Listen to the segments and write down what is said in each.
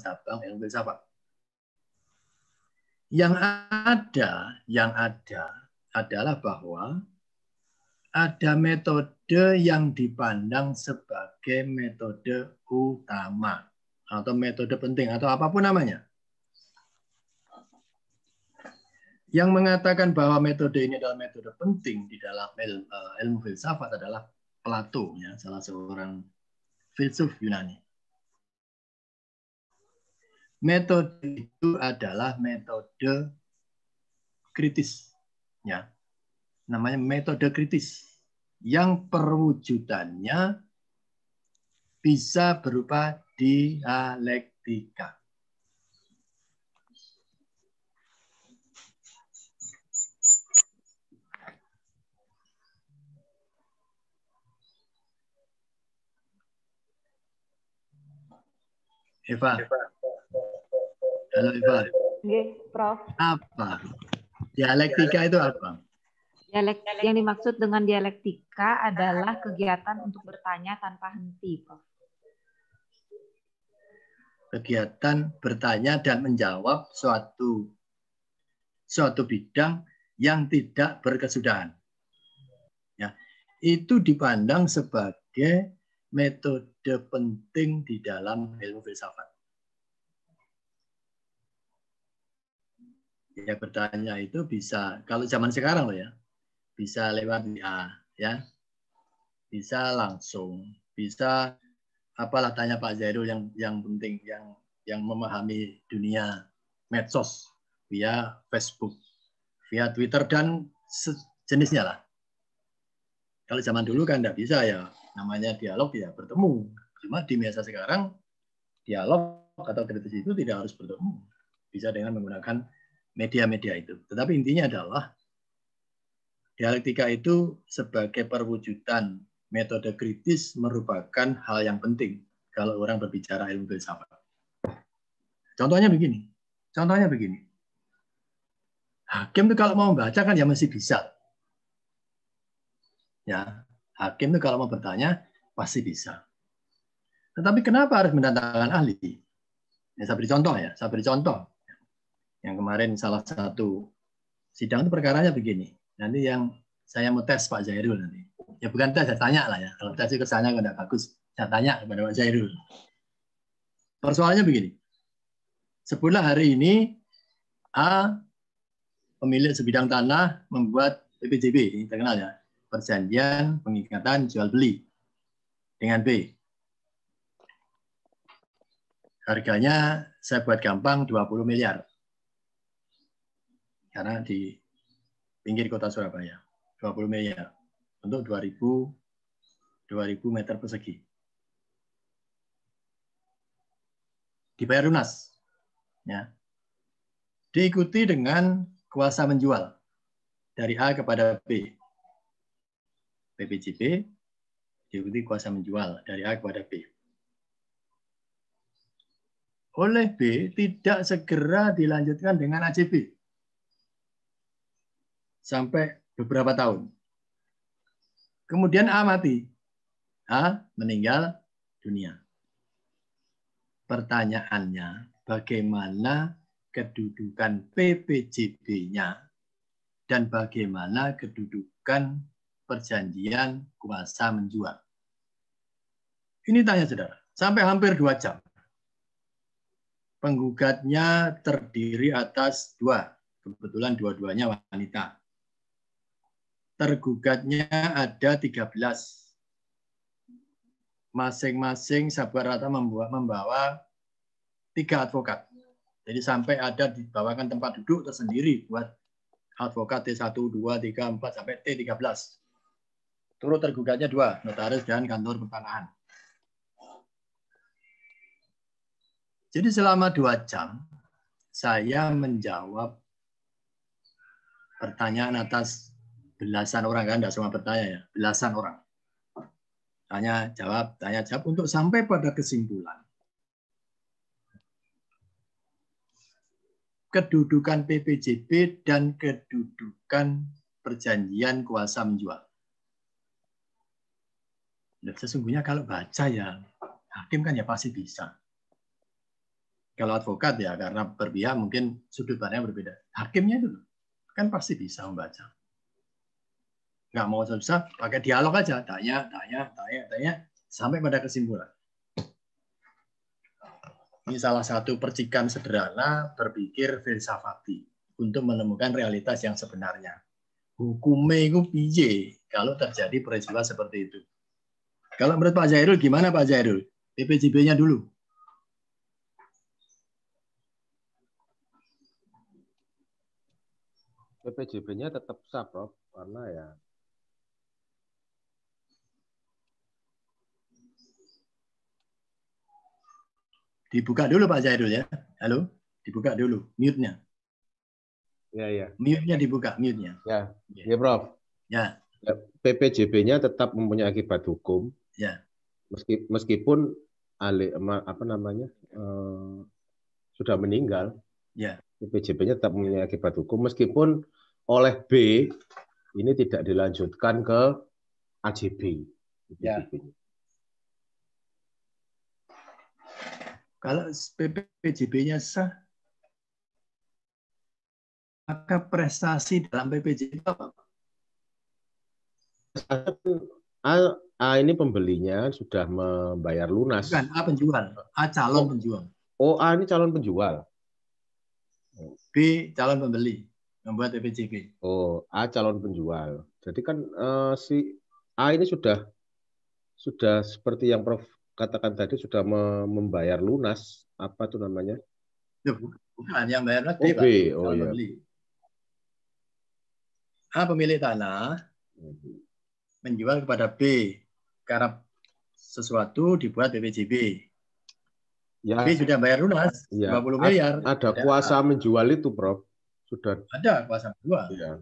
cabang ilmu filsafat. Yang ada adalah bahwa ada metode yang dipandang sebagai metode utama atau metode penting atau apapun namanya. Yang mengatakan bahwa metode ini adalah metode penting di dalam ilmu filsafat adalah Plato, ya, salah seorang filsuf Yunani. Metode itu adalah metode kritis, ya, namanya metode kritis yang perwujudannya bisa berupa dialektika. Eva. Halo Eva. Oke, Prof. Apa? Dialektika itu apa? Yang dimaksud dengan dialektika adalah kegiatan untuk bertanya tanpa henti, Prof. Kegiatan bertanya dan menjawab suatu bidang yang tidak berkesudahan. Ya, itu dipandang sebagai metode penting di dalam ilmu filsafat. Ya, bertanya itu bisa, kalau zaman sekarang loh ya, bisa lewat WA, ya, bisa langsung, bisa apalah tanya Pak Zairul yang penting, yang memahami dunia medsos via Facebook, via Twitter dan sejenisnya lah. Kalau zaman dulu kan tidak bisa ya, namanya dialog ya bertemu. Cuma di masa sekarang dialog atau kritis itu tidak harus bertemu, bisa dengan menggunakan media-media itu. Tetapi intinya adalah dialektika itu sebagai perwujudan metode kritis merupakan hal yang penting kalau orang berbicara ilmu filsafat. Contohnya begini. Hakim itu kalau mau membaca kan ya masih bisa. Ya, hakim itu kalau mau bertanya pasti bisa. Tetapi kenapa harus mendatangkan ahli? Ya, saya beri contoh. Yang kemarin salah satu sidang itu perkaranya begini. Nanti yang saya mau tes Pak Zairul nanti. Ya bukan tes, saya tanya lah ya. Kalau tes itu kesannya nggak bagus. Saya tanya kepada Pak Zairul. Persoalannya begini. Sebulan hari ini A, pemilik sebidang tanah, membuat PPJB, ini terkenal ya, perjanjian pengikatan jual beli dengan B. Harganya saya buat gampang 20 miliar. Karena di pinggir kota Surabaya. 20 miliar untuk 2000 meter persegi. Dibayar lunas. Ya. Diikuti dengan kuasa menjual dari A kepada B. PPJB diikuti kuasa menjual dari A kepada B. Oleh B tidak segera dilanjutkan dengan AJB sampai beberapa tahun. Kemudian A mati. A meninggal dunia. Pertanyaannya, bagaimana kedudukan PPJB-nya dan bagaimana kedudukan perjanjian kuasa menjual? Ini tanya saudara, sampai hampir 2 jam. Penggugatnya terdiri atas 2, kebetulan dua-duanya wanita. Tergugatnya ada 13. Masing-masing sahabat rata membawa 3 advokat. Jadi sampai ada dibawakan tempat duduk tersendiri buat advokat T1, 2, 3, 4, sampai T13. Turut tergugatnya 2, notaris dan kantor pertanahan. Jadi selama 2 jam, saya menjawab pertanyaan atas belasan orang, kan tidak semua bertanya ya, belasan orang. Tanya jawab untuk sampai pada kesimpulan. Kedudukan PPJB dan kedudukan perjanjian kuasa menjual. Dan sesungguhnya kalau baca ya, hakim kan ya pasti bisa. Kalau advokat ya karena berpihak mungkin sudut pandangnya berbeda. Hakimnya itu kan pasti bisa membaca. Nggak mau susah, pakai dialog aja, tanya, sampai pada kesimpulan. Ini salah satu percikan sederhana berpikir filsafati untuk menemukan realitas yang sebenarnya. Hukumnya itu piye kalau terjadi peristiwa seperti itu. Kalau menurut Pak Jairul, gimana Pak Jairul? PPJB-nya dulu. PPJB-nya tetap sah, Prof. Karena ya dibuka dulu Pak Jairul ya. Halo, dibuka dulu mute-nya. ya. Mute-nya dibuka, mute-nya. Ya, Prof. Ya. PPJB-nya tetap mempunyai akibat hukum. Ya. Meskipun sudah meninggal. Ya. PPJB-nya tetap mempunyai akibat hukum meskipun oleh B ini tidak dilanjutkan ke AJB. Ya. Kalau PPJB-nya sah, maka prestasi dalam PPJB apa? A ini pembelinya sudah membayar lunas. Bukan, A penjual. A calon penjual. Oh, A ini calon penjual. B calon pembeli membuat PPJB. Oh, A calon penjual. Jadi kan si A ini sudah seperti yang Prof katakan tadi sudah membayar lunas, apa tuh namanya? Bukan, yang bayar lunas B, Pak. Oh iya. Pembeli. A pemilik tanah menjual kepada B karena sesuatu dibuat PPJB. Ya, B sudah bayar lunas, ya, 50 miliar. Ada kuasa menjual itu, Prof. Sudah ada kuasa menjual. Ya.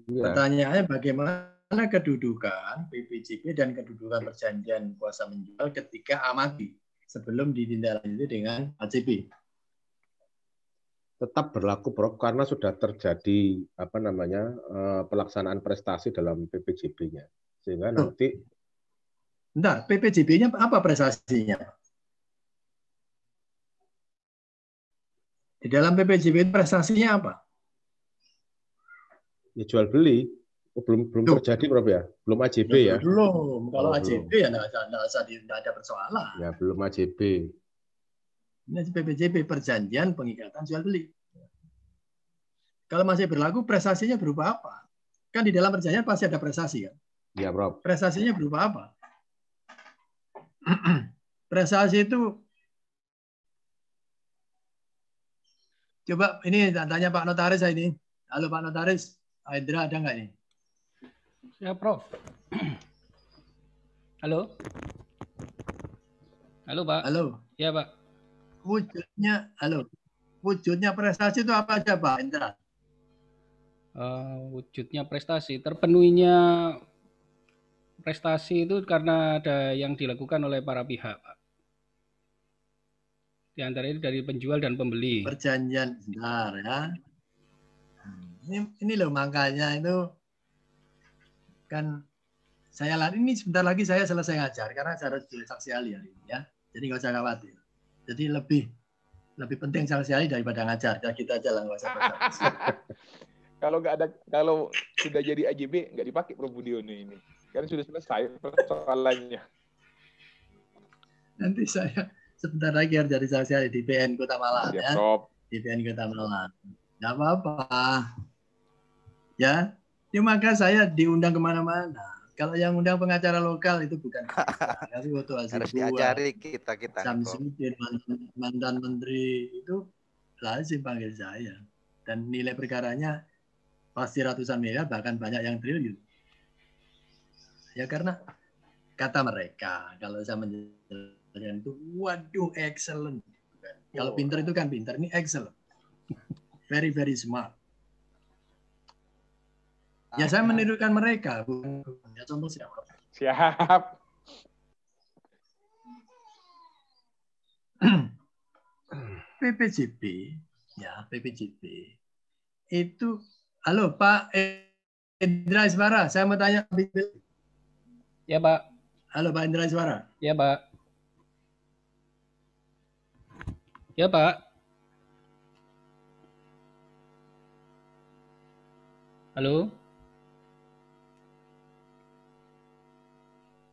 Pertanyaannya bagaimana kedudukan PPJB dan kedudukan perjanjian kuasa menjual ketika A mati sebelum ditindaklanjuti dengan AJB? Tetap berlaku, Prof, karena sudah terjadi pelaksanaan prestasi dalam PPJB-nya. Sehingga nanti bentar, PPJB-nya apa prestasinya? Di dalam PPJB prestasinya apa? Ya jual beli. Oh, belum terjadi, Prof ya? Belum AJB ya? Belum. Kalau AJB ya tidak ada persoalan. Ya, belum AJB. Ini PPJB, perjanjian pengikatan jual beli. Kalau masih berlaku, prestasinya berupa apa? Kan di dalam perjanjian pasti ada prestasi kan? Ya, Prof. Prestasinya berupa apa? Prestasi itu, coba ini tanya Pak Notaris ini. Halo Pak Notaris, Aidra ada nggak ini? Ya, Prof. Halo. Halo, Pak. Halo. Ya, Pak. Wujudnya prestasi itu apa aja, Pak Indra? Wujudnya prestasi, terpenuhinya prestasi itu karena ada yang dilakukan oleh para pihak, Pak. Di antara itu dari penjual dan pembeli. Perjanjian, sebentar ya. Ini loh makanya itu kan saya ini sebentar lagi saya selesai ngajar karena saya harus jadi saksi ahli hari ini ya. Jadi nggak usah khawatir. Jadi lebih penting saksi ahli daripada ngajar. Ya kita aja lah nggak usah. Kalau sudah jadi AJB nggak dipakai Prof Budiono ini. Kan sudah selesai persoalannya. Nanti saya sebentar lagi harus jadi saksi ahli di PN Kota Malang ya. Di PN Kota Malang. Nggak apa-apa. Ya, maka saya diundang kemana-mana. Kalau yang undang pengacara lokal itu bukan kita. Harus diajari kita. Samsudin, mantan menteri itu lazim panggil saya. Dan nilai perkaranya pasti ratusan miliar, bahkan banyak yang triliun. Ya karena kata mereka, kalau saya menjelaskan itu, waduh excellent. Kalau pinter itu kan pinter, ini excellent. Very, very smart. Ya saya menirukan mereka, bukan ya, contoh siapa? Siap. PPJB, ya PPJB itu, halo Pak Indra Iswara, saya mau tanya. Ya Pak. Halo Pak Indra Iswara. Ya Pak. Ya, Pak. Halo?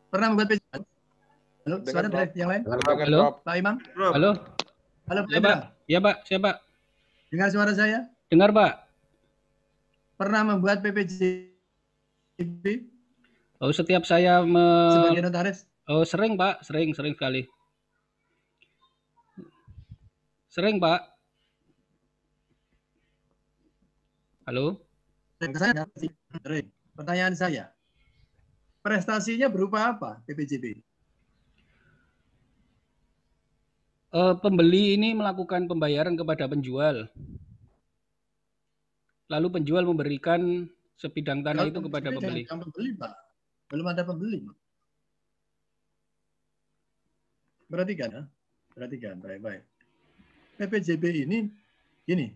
Pernah membuat PPJP? Halo, Dengan suara dari yang lain? Dengan Halo? Rob. Pak Imam? Halo? Halo, Pak Ya, Pak. Imam. Ya, Pak. Siapa? Dengar suara saya? Dengar, Pak. Pernah membuat PPJP Oh, setiap saya sebagai notaris? Oh, sering, Pak. Sering sekali. Sering, Pak. Halo? Pertanyaan saya, prestasinya berupa apa PPJP? Pembeli ini melakukan pembayaran kepada penjual. Lalu penjual memberikan sebidang tanah itu kepada pembeli. Yang pembeli, Pak. Belum ada pembeli. Perhatikan ya. Perhatikan baik-baik. PPJP ini gini,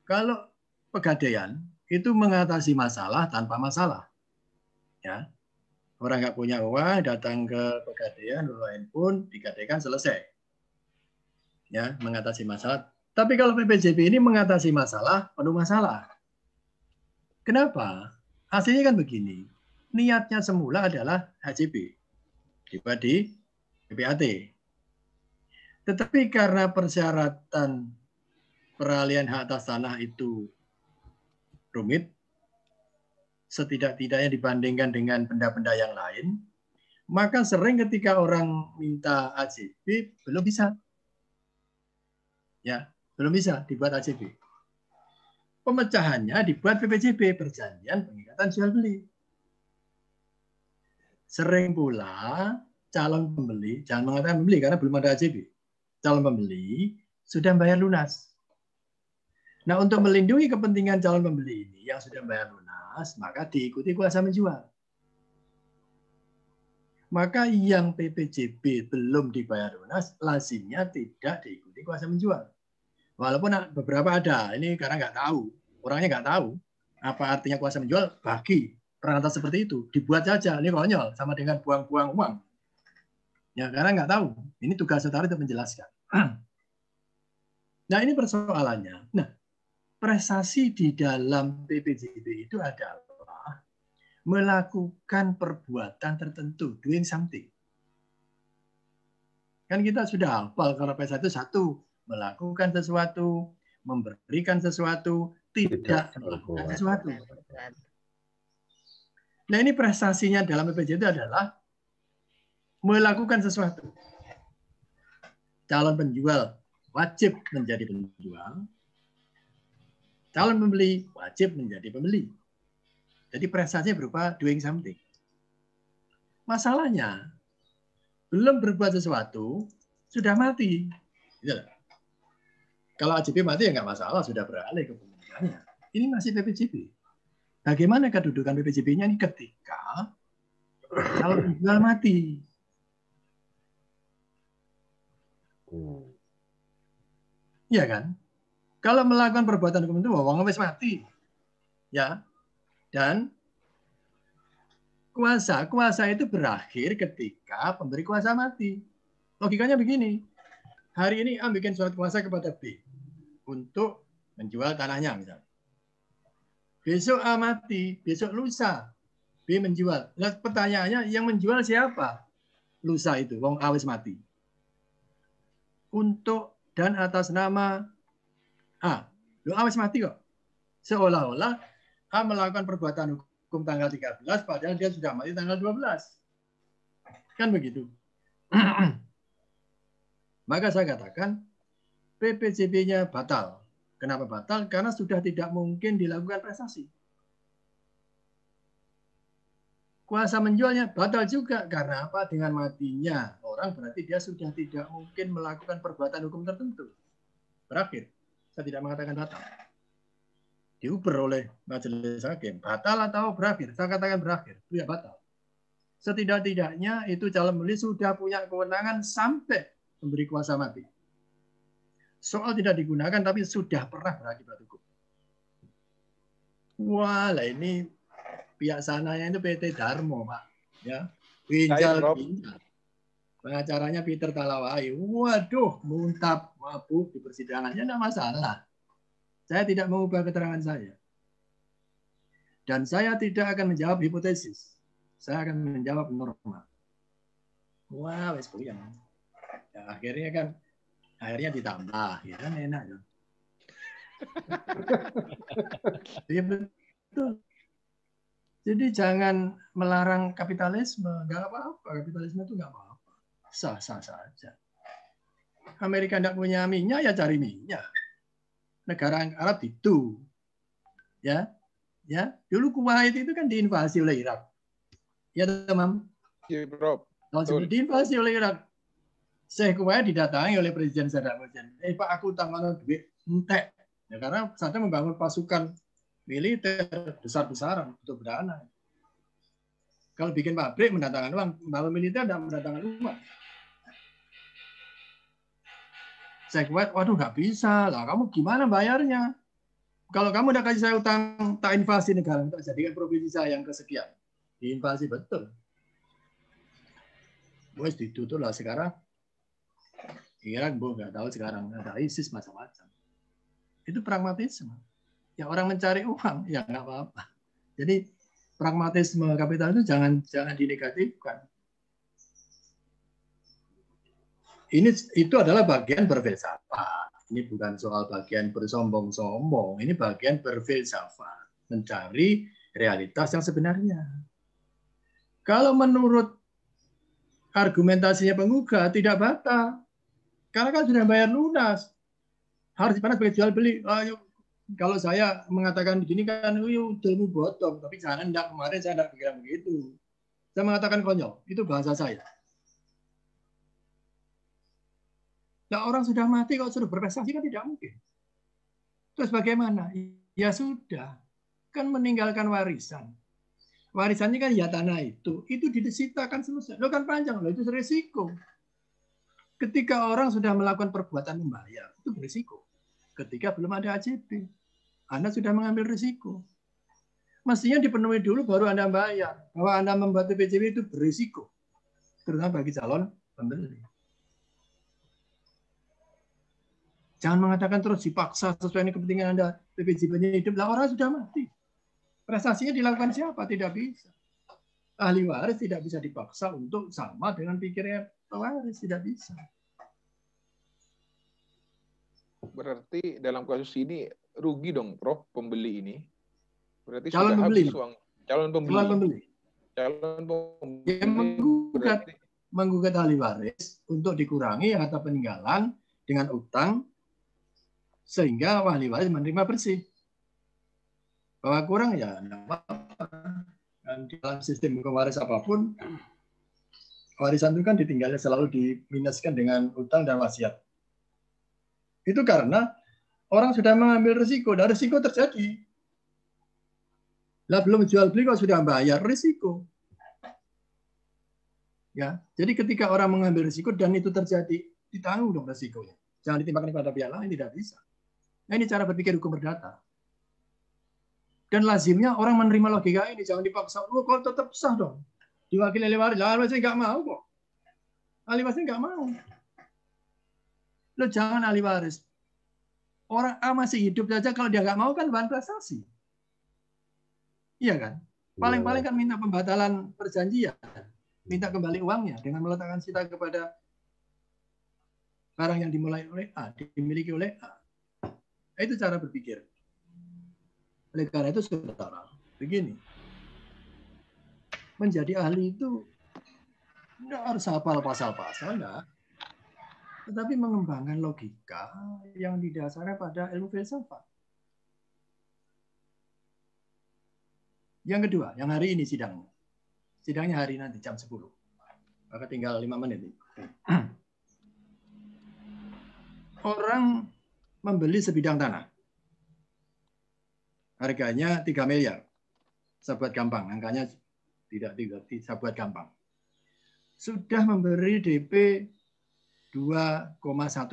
kalau pegadaian itu mengatasi masalah tanpa masalah. Ya. Orang nggak punya uang datang ke pegadaian, lain pun digadaikan selesai. Ya, mengatasi masalah. Tapi kalau PPJP ini mengatasi masalah, penuh masalah. Kenapa? Hasilnya kan begini. Niatnya semula adalah HJB. Dibuat di PPAT. Tetapi karena persyaratan peralihan hak atas tanah itu rumit, setidak-tidaknya dibandingkan dengan benda-benda yang lain, maka sering ketika orang minta AJB belum bisa. Ya, belum bisa dibuat AJB. Pemecahannya dibuat PPJB, perjanjian pengikatan jual beli. Sering pula calon pembeli, jangan mengatakan pembeli karena belum ada AJB. Calon pembeli sudah bayar lunas. Nah, untuk melindungi kepentingan calon pembeli ini yang sudah bayar lunas, maka diikuti kuasa menjual. Maka yang PPJB belum dibayar lunas, lazimnya tidak diikuti kuasa menjual. Walaupun beberapa ada, ini karena nggak tahu, orangnya nggak tahu apa artinya kuasa menjual, bagi perangkat seperti itu, dibuat saja, ini konyol, sama dengan buang-buang uang. Ya, karena nggak tahu, ini tugas notaris untuk menjelaskan. Nah, ini persoalannya. Nah, prestasi di dalam PPJB itu adalah melakukan perbuatan tertentu, doing something. Kan kita sudah hafal kalau prestasi itu satu, melakukan sesuatu, memberikan sesuatu, tidak melakukan sesuatu. Nah, ini prestasinya dalam PPJB itu adalah melakukan sesuatu. Calon penjual wajib menjadi penjual, calon pembeli wajib menjadi pembeli. Jadi prestasinya berupa doing something. Masalahnya, belum berbuat sesuatu, sudah mati. Gitu. Kalau AJB mati ya nggak masalah, sudah beralih ke pemilikannya. Ini masih PPJB. Bagaimana kedudukan PPJB-nya ini ketika calon penjual mati? Iya kan? Kalau melakukan perbuatan hukum itu, wong wis mati. Ya. Dan kuasa itu berakhir ketika pemberi kuasa mati. Logikanya begini. Hari ini A bikin surat kuasa kepada B untuk menjual tanahnya misalnya. Besok A mati, besok lusa B menjual. Nah, pertanyaannya yang menjual siapa? Lusa itu, wong A wis mati. Untuk dan atas nama A. Lu A wis mati kok. Seolah-olah A melakukan perbuatan hukum tanggal 13 padahal dia sudah mati tanggal 12. Kan begitu. Maka saya katakan PPJB-nya batal. Kenapa batal? Karena sudah tidak mungkin dilakukan prestasi. Kuasa menjualnya batal juga. Karena apa? Dengan matinya orang berarti dia sudah tidak mungkin melakukan perbuatan hukum tertentu. Berakhir. Saya tidak mengatakan batal. Diuber oleh majelis hakim. Batal atau berakhir? Saya katakan berakhir. Itu ya batal. Setidak-tidaknya itu calon pembeli sudah punya kewenangan sampai memberi kuasa mati. Soal tidak digunakan tapi sudah pernah berakibat hukum. Wah, lah ini pihak sananya itu PT Darmo, Pak. Ya, pinjal. Pengacaranya Peter Talawai. Waduh, muntap, mabuk di persidangannya, tidak masalah. Saya tidak mengubah keterangan saya. Dan saya tidak akan menjawab hipotesis. Saya akan menjawab norma. Wah, wes puyeng. Ya, akhirnya ditambah, ya kan enak. Ya. Ya, betul. Jadi jangan melarang kapitalisme, nggak apa-apa. Kapitalisme itu nggak apa-apa. Sah-sah saja. Amerika tidak punya minyak, ya cari minyak. Negara Arab itu, ya, dulu Kuwait itu kan diinvasi oleh Irak, ya teman. Ya, Prof. Tahun sebelum diinvasi oleh Irak, Syekh Kuwait didatangi oleh Presiden Saddam Hussein. Pak, aku tangan duit entek, ya karena Saddam membangun pasukan militer besar-besaran untuk berdana. Kalau bikin pabrik mendatangkan uang, membangun militer dan mendatangkan uang. Saya kuat, waduh nggak bisa lah. Kamu gimana bayarnya? Kalau kamu udah kasih saya utang, tak invasi negara, tak jadikan provinsi saya yang kesekian. Diinvasi betul. Wes ditutup lah sekarang. Irak nggak tahu sekarang ada ISIS macam-macam. Itu pragmatisme. Ya orang mencari uang, ya nggak apa-apa. Jadi pragmatisme kapital itu jangan dinegatifkan. Itu adalah bagian berfilsafat. Ini bukan soal bagian bersombong-sombong. Ini bagian berfilsafat, mencari realitas yang sebenarnya. Kalau menurut argumentasinya penggugat tidak batal, karena kan sudah bayar lunas, harus dipandang sebagai jual beli. Ayo, kalau saya mengatakan begini kan, ilmu botol, tapi jangan kemarin saya tidak pikiran begitu. Saya mengatakan konyol, itu bahasa saya. Nah, orang sudah mati kalau sudah berprestasi kan tidak mungkin. Terus bagaimana? Ya sudah, kan meninggalkan warisan. Warisannya kan ya tanah itu disita kan selesai. Lo kan panjang, lo itu risiko. Ketika orang sudah melakukan perbuatan membayar, itu berisiko. Ketika belum ada AJB, Anda sudah mengambil risiko. Mestinya dipenuhi dulu baru Anda bayar. Bahwa Anda membuat PPJB itu berisiko. Terutama bagi calon pembeli. Jangan mengatakan terus dipaksa sesuai dengan kepentingan Anda. PPJB-nya hidup, lah orang sudah mati. Prestasinya dilakukan siapa? Tidak bisa. Ahli waris tidak bisa dipaksa untuk sama dengan pikirnya pewaris. Tidak bisa. Berarti dalam kasus ini rugi dong, Prof, pembeli ini. Berarti calon sudah pembeli. Habis uang. Calon pembeli. Yang menggugat ahli waris untuk dikurangi harta peninggalan dengan utang sehingga ahli waris menerima bersih. Bahwa kurang ya enggak apa-apa. Dan di dalam sistem hukum waris apapun, warisan itu kan ditinggalnya selalu diminuskan dengan utang dan wasiat. Itu karena orang sudah mengambil risiko, dan risiko terjadi. Lah belum jual beli kok sudah bayar risiko. Ya, jadi ketika orang mengambil risiko dan itu terjadi, ditanggung dong risikonya. Jangan ditimpakan kepada pihak lain, tidak bisa. Nah, ini cara berpikir hukum perdata. Dan lazimnya orang menerima logika ini, jangan dipaksa. Oh, kok tetap sah dong. Diwakili oleh waris. Lah, warisnya nggak mau kok. Ahli warisnya nggak mau. Lo jangan ahli waris. Orang A masih hidup saja kalau dia nggak mau kan bahan prestasi. Iya kan? Paling-paling kan minta pembatalan perjanjian. Minta kembali uangnya dengan meletakkan sita kepada barang yang dimulai oleh A, dimiliki oleh A. Itu cara berpikir. Oleh karena itu, saudara, begini. Menjadi ahli itu tidak harus hafal pasal-pasal, enggak. Tetapi mengembangkan logika yang didasarkan pada ilmu filsafat. Yang kedua, yang hari ini sidangnya. Sidangnya hari nanti jam 10. Maka tinggal 5 menit. Orang membeli sebidang tanah. Harganya 3 miliar. Saya buat gampang, angkanya tidak saya buat gampang. Sudah memberi DP 2,1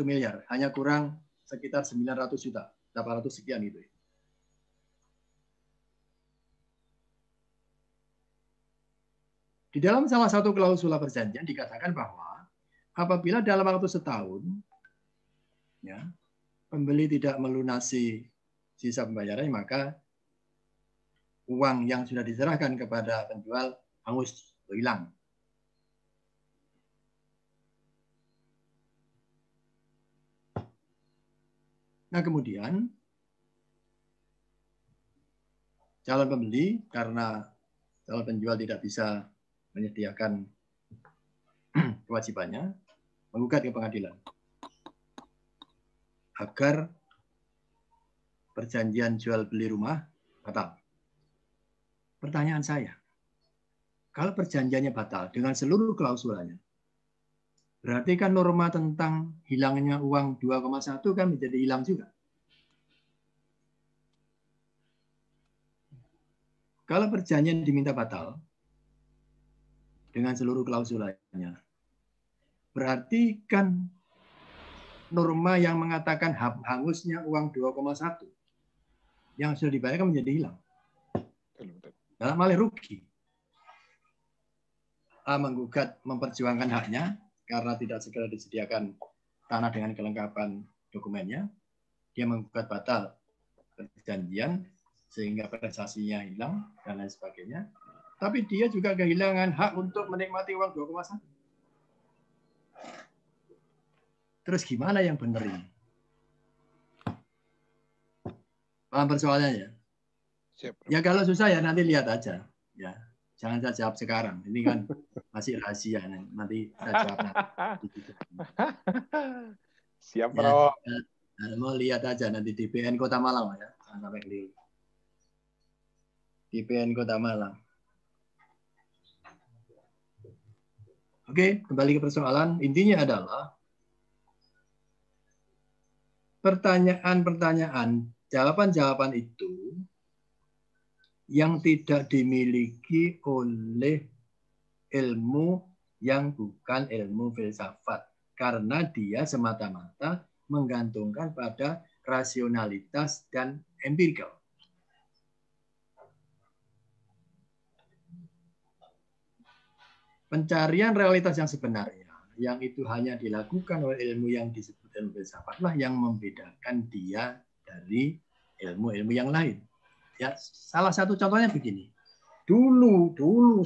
miliar, hanya kurang sekitar 900 juta, 800 sekian gitu. Di dalam salah satu klausula perjanjian dikatakan bahwa apabila dalam waktu setahun ya, pembeli tidak melunasi sisa pembayarannya, maka uang yang sudah diserahkan kepada penjual hangus atau hilang. Nah, kemudian calon pembeli karena calon penjual tidak bisa menyediakan kewajibannya, menggugat ke pengadilan agar perjanjian jual beli rumah batal. Pertanyaan saya, kalau perjanjiannya batal dengan seluruh klausulanya, berarti kan norma tentang hilangnya uang 2,1 kan menjadi hilang juga. Kalau perjanjian diminta batal dengan seluruh klausulanya, berarti kan norma yang mengatakan hangusnya uang 2,1 yang sudah dibayarkan menjadi hilang. Dalam hal rugi. A menggugat memperjuangkan haknya karena tidak segera disediakan tanah dengan kelengkapan dokumennya. Dia menggugat batal perjanjian sehingga prestasinya hilang dan lain sebagainya. Tapi dia juga kehilangan hak untuk menikmati uang 2,1. Terus gimana yang benar ini? Paham persoalannya? Siap. Ya kalau susah ya nanti lihat aja. Ya, jangan saya jawab sekarang. Ini kan masih rahasia. Nanti saya jawab nanti. Siap, Ya, Bro. mau lihat aja nanti di PN Kota Malang ya. Jangan sampai keliru. Di PN Kota Malang. Oke, kembali ke persoalan. Intinya adalah pertanyaan-pertanyaan, jawaban-jawaban itu yang tidak dimiliki oleh ilmu yang bukan ilmu filsafat. Karena dia semata-mata menggantungkan pada rasionalitas dan empirikal. Pencarian realitas yang sebenarnya, yang itu hanya dilakukan oleh ilmu yang disebut ilmu filsafat lah yang membedakan dia dari ilmu-ilmu yang lain. Ya, salah satu contohnya begini. Dulu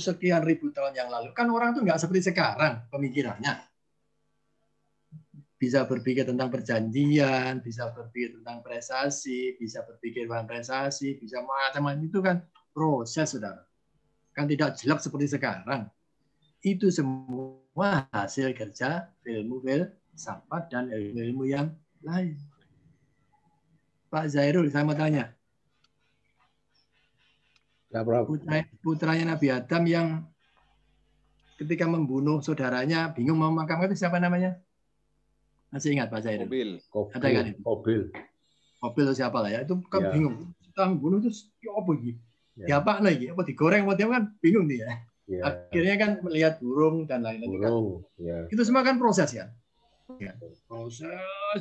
sekian ribu tahun yang lalu, kan orang tuh nggak seperti sekarang pemikirannya. Bisa berpikir tentang perjanjian, bisa berpikir tentang prestasi, bisa berpikir tentang prestasi, bisa macam-macam itu kan proses, saudara. Kan tidak jelek seperti sekarang. Itu semua hasil kerja ilmu filsafat dan ilmu yang lain. Pak Zairul, saya mau tanya. Putranya Nabi Adam yang ketika membunuh saudaranya bingung mau memakamkan itu siapa namanya? Masih ingat Pak Zairul? Ada kan itu? Kobil itu siapa lah ya? Itu kan bingung. Kita membunuh itu apa gitu? Ya apa lagi? Apa digoreng? Apa dia kan bingung dia. Akhirnya kan melihat burung dan lain-lain. Itu semua kan proses ya. Proses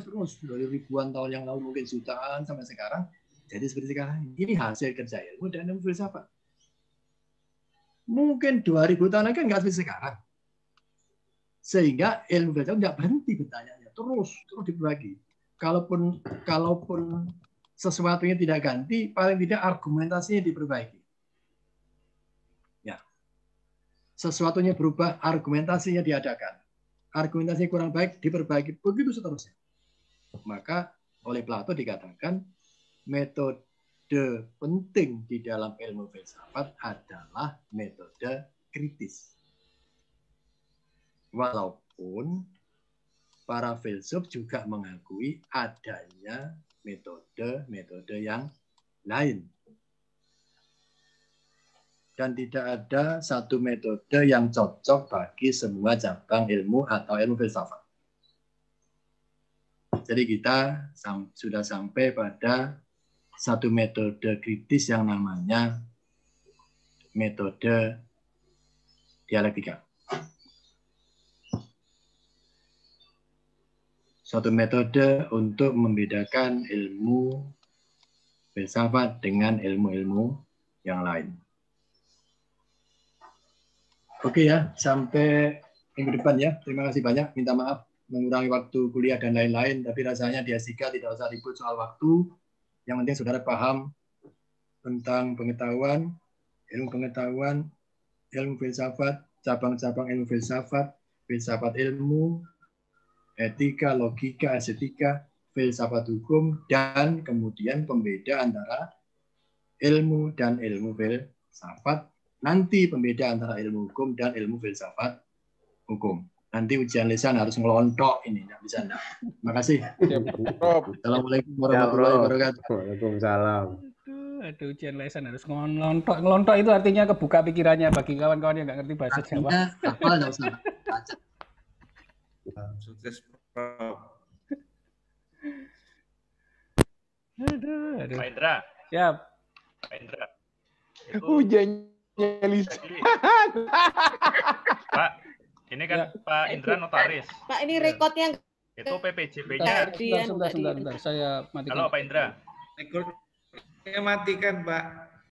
terus dari ribuan tahun yang lalu, mungkin jutaan sampai sekarang. Jadi seperti sekarang, ini hasil kerja ilmu dan ilmu filsafat. Mungkin 2000 tahun lagi kan nggak seperti sekarang. Sehingga ilmu filsafat nggak berhenti bertanya, terus diberbagi. Kalaupun sesuatunya tidak ganti, paling tidak argumentasinya diperbaiki. Ya, sesuatunya berubah, argumentasinya diadakan. Argumentasinya kurang baik, diperbaiki. Begitu seterusnya. Maka oleh Plato dikatakan, metode penting di dalam ilmu filsafat adalah metode kritis. Walaupun para filsuf juga mengakui adanya metode-metode yang lain. Dan tidak ada satu metode yang cocok bagi semua cabang ilmu atau ilmu filsafat. Jadi kita sudah sampai pada satu metode kritis yang namanya metode dialektika. Suatu metode untuk membedakan ilmu filsafat dengan ilmu-ilmu yang lain. Oke ya, sampai minggu depan ya. Terima kasih banyak. Minta maaf mengurangi waktu kuliah dan lain-lain. Tapi rasanya di S3 tidak usah ribut soal waktu. Yang penting saudara paham tentang pengetahuan, ilmu pengetahuan, ilmu filsafat, cabang-cabang ilmu filsafat, filsafat ilmu, etika, logika, estetika, filsafat hukum, dan kemudian pembeda antara ilmu dan ilmu filsafat. Nanti pembeda antara ilmu hukum dan ilmu filsafat hukum. Nanti ujian lisan harus ngelontok ini, nggak bisa enggak. Terima kasih. Assalamualaikum warahmatullahi wabarakatuh. Waalaikumsalam. Aduh, ujian lisan harus ngelontok. Ngelontok itu artinya kebuka pikirannya bagi kawan-kawan yang nggak ngerti bahasa Jawa. Artinya hafal nggak usah baca. Sukses, Prof. Aduh. Pak Indra. Siap. Pak Indra. Itu Hujannya Lisa. tadi, Pak, ini kan Pak Indra notaris. Pak, ini rekodnya Itu PPJB-nya. Sebentar. Saya matikan. Halo Pak Indra. Rekodnya matikan, Pak.